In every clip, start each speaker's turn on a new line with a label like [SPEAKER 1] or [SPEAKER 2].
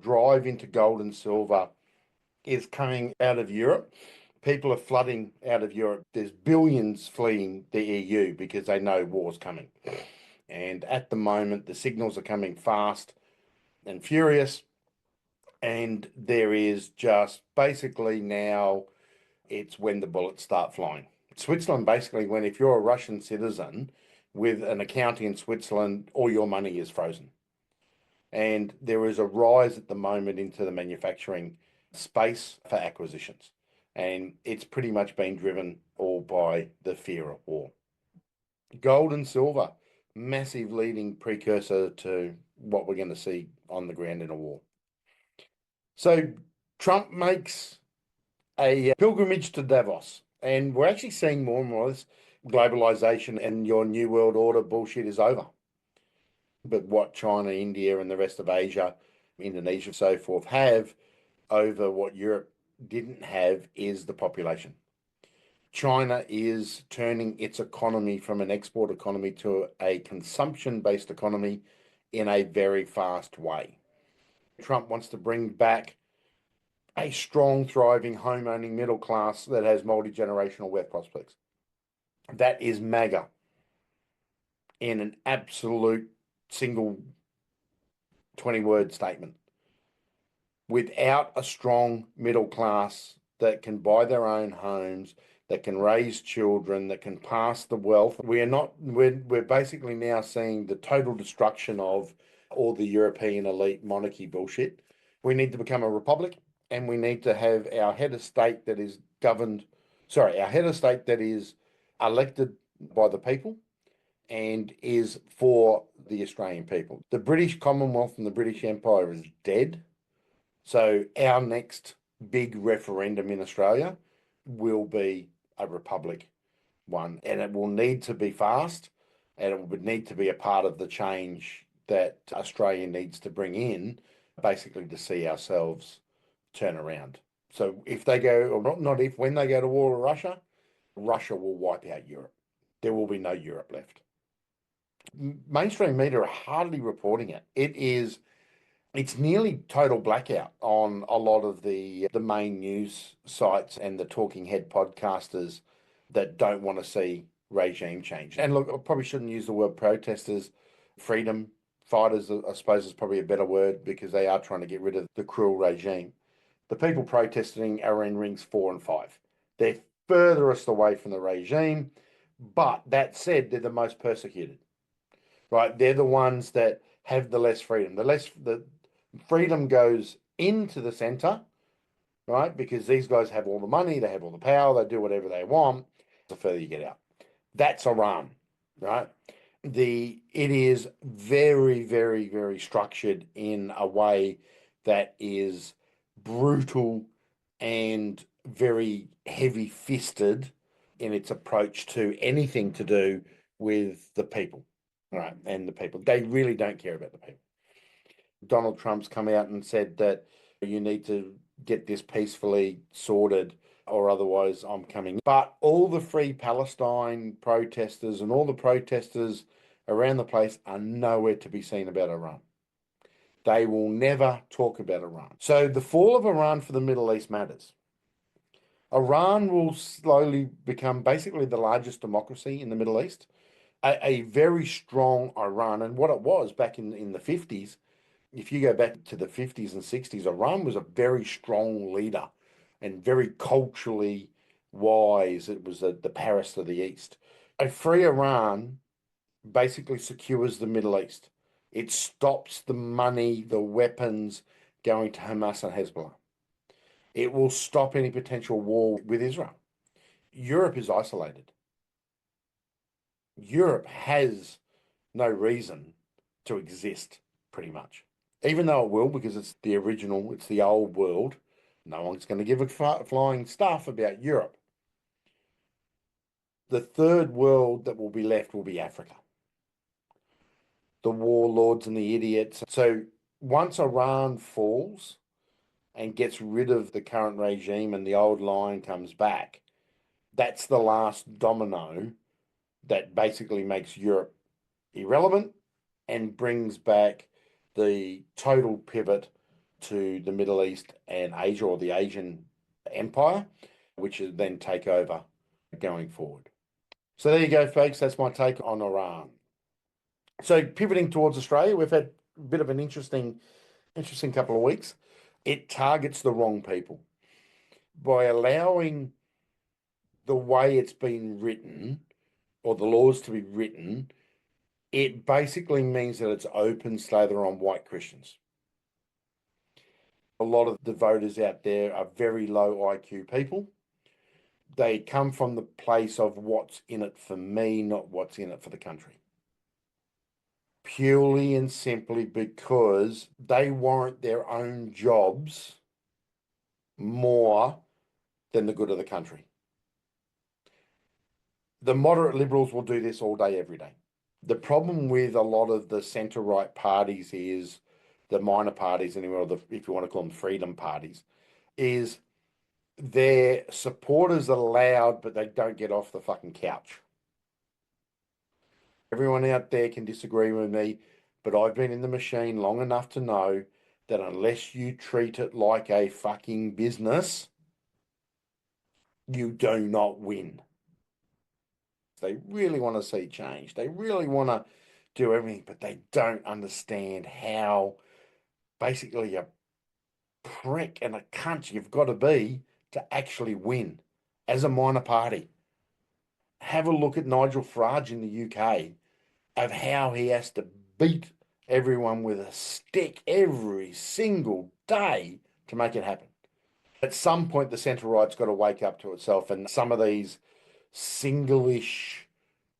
[SPEAKER 1] drive into gold and silver is coming out of Europe. People are flooding out of Europe. There's billions fleeing the EU because they know war's coming. And at the moment, the signals are coming fast and furious. And there is just basically now, it's when the bullets start flying. Switzerland basically, when if you're a Russian citizen with an account in Switzerland, all your money is frozen. And there is a rise at the moment into the manufacturing space for acquisitions. And it's pretty much been driven all by the fear of war. Gold and silver, massive leading precursor to what we're going to see on the ground in a war. So Trump makes a pilgrimage to Davos, and we're actually seeing more and more of this globalization and your new world order bullshit is over. But what China, India, and the rest of Asia, Indonesia, so forth, have over what Europe didn't have is the population. China is turning its economy from an export economy to a consumption-based economy in a very fast way. Trump wants to bring back a strong, thriving, home-owning middle class that has multi-generational wealth prospects. That is MAGA in an absolute single 20-word statement. Without a strong middle class that can buy their own homes, that can raise children, that can pass the wealth, we're basically now seeing the total destruction of all the European elite monarchy bullshit. We need to become a republic, and we need to have our head of state that is elected by the people and is for the Australian people. The British Commonwealth and the British Empire is dead. So our next big referendum in Australia will be a republic one, and it will need to be fast, and it would need to be a part of the change that Australia needs to bring in, basically to see ourselves turn around. So if they go, or not if, when they go to war with Russia, Russia will wipe out Europe. There will be no Europe left. Mainstream media are hardly reporting it. It's nearly total blackout on a lot of the main news sites and the talking head podcasters that don't want to see regime change. And look, I probably shouldn't use the word protesters. Freedom fighters, I suppose, is probably a better word, because they are trying to get rid of the cruel regime. The people protesting are in rings 4 and 5. They're furthest away from the regime, but that said, they're the most persecuted, right? They're the ones that have the less freedom. The freedom goes into the center, right? Because these guys have all the money, they have all the power, they do whatever they want. The further you get out, that's Iran, right? It is very, very, very structured in a way that is brutal and very heavy-fisted in its approach to anything to do with the people, right? And the people, they really don't care about the people. Donald Trump's come out and said that you need to get this peacefully sorted, or otherwise I'm coming. But all the Free Palestine protesters and all the protesters around the place are nowhere to be seen about Iran. They will never talk about Iran. So the fall of Iran for the Middle East matters. Iran will slowly become basically the largest democracy in the Middle East. A very strong Iran, and what it was back in the 50s, if you go back to the 50s and 60s, Iran was a very strong leader and very culturally wise. It was the Paris of the East. A free Iran basically secures the Middle East. It stops the money, the weapons going to Hamas and Hezbollah. It will stop any potential war with Israel. Europe is isolated. Europe has no reason to exist, pretty much. Even though it will, because it's the original, it's the old world. No one's going to give a flying stuff about Europe. The third world that will be left will be Africa. The warlords and the idiots. So once Iran falls and gets rid of the current regime and the old line comes back, that's the last domino that basically makes Europe irrelevant and brings back the total pivot to the Middle East and Asia, or the Asian empire, which will then take over going forward. So there you go, folks. That's my take on Iran. So pivoting towards Australia, we've had a bit of an interesting couple of weeks. It targets the wrong people by allowing the way it's been written, or the laws to be written. It basically means that it's open slather on white Christians. A lot of the voters out there are very low IQ people. They come from the place of what's in it for me, not what's in it for the country. Purely and simply because they warrant their own jobs more than the good of the country. The moderate liberals will do this all day, every day. The problem with a lot of the centre-right parties is, the minor parties anyway, or if you want to call them freedom parties, is their supporters are loud, but they don't get off the fucking couch. Everyone out there can disagree with me, but I've been in the machine long enough to know that unless you treat it like a fucking business, you do not win. They really want to see change. They really want to do everything, but they don't understand how basically a prick and a cunt you've got to be to actually win as a minor party. Have a look at Nigel Farage in the UK, of how he has to beat everyone with a stick every single day to make it happen. At some point, the centre-right's got to wake up to itself, and some of these single-ish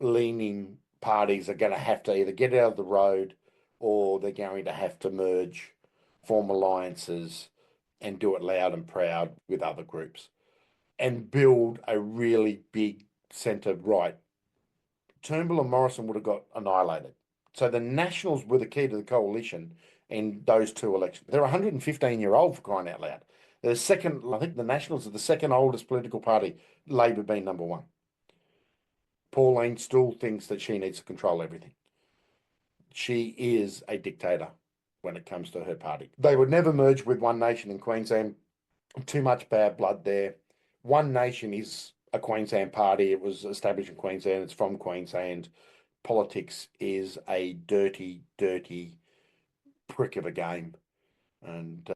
[SPEAKER 1] leaning parties are going to have to either get out of the road, or they're going to have to merge, form alliances, and do it loud and proud with other groups, and build a really big centre-right. Turnbull and Morrison would have got annihilated. So the Nationals were the key to the coalition in those two elections. They're 115-year-old, for crying out loud. They're second, I think the Nationals are the second oldest political party, Labor being number one. Pauline still thinks that she needs to control everything. She is a dictator when it comes to her party. They would never merge with One Nation in Queensland. Too much bad blood there. One Nation is a Queensland party. It was established in Queensland. It's from Queensland. Politics is a dirty, dirty prick of a game, and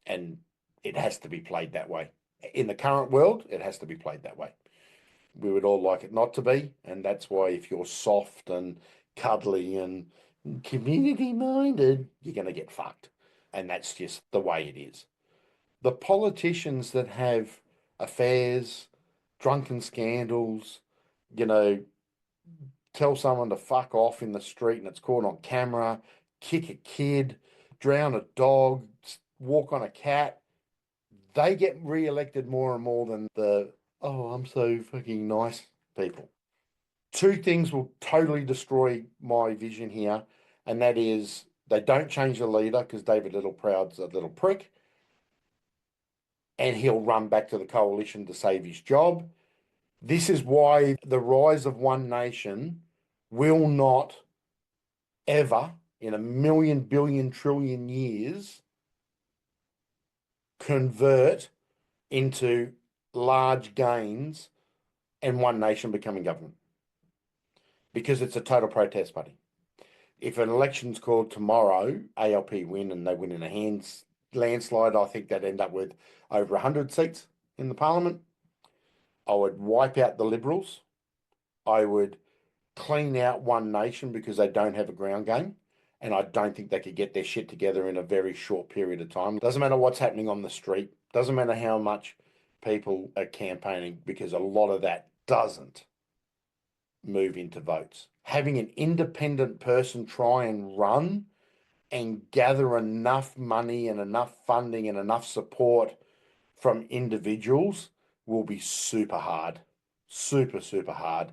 [SPEAKER 1] it has to be played that way. In the current world, it has to be played that way. We would all like it not to be, and that's why if you're soft and cuddly and community-minded, you're going to get fucked. And that's just the way it is. The politicians that have affairs, drunken scandals, tell someone to fuck off in the street and it's caught on camera, kick a kid, drown a dog, walk on a cat, they get re-elected more and more than the, oh, I'm so fucking nice people. Two things will totally destroy my vision here, and that is they don't change the leader, because David Littleproud's a little prick, and he'll run back to the coalition to save his job. This is why the rise of One Nation will not ever, in a million, billion, trillion years, convert into large gains and One Nation becoming government, because it's a total protest party. If an election's called tomorrow, ALP win and they win in a landslide, I think they'd end up with over 100 seats in the parliament. I would wipe out the Liberals. I would clean out One Nation, because they don't have a ground game, and I don't think they could get their shit together in a very short period of time. Doesn't matter what's happening on the street. Doesn't matter how much people are campaigning, because a lot of that doesn't move into votes. Having an independent person try and run and gather enough money and enough funding and enough support from individuals will be super hard. Super, super hard.